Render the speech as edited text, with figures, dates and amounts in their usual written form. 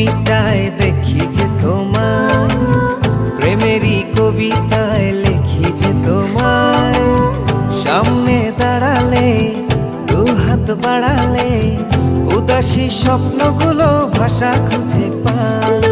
ছবিটায় দেখি যে তোমায়, প্রেমেরই কবিতায় লিখি যে তোমায়। সামনে দাঁড়ালে দু হাত বাড়ালে উদাসী স্বপ্নগুলো ভাষা খুঁজে পায়।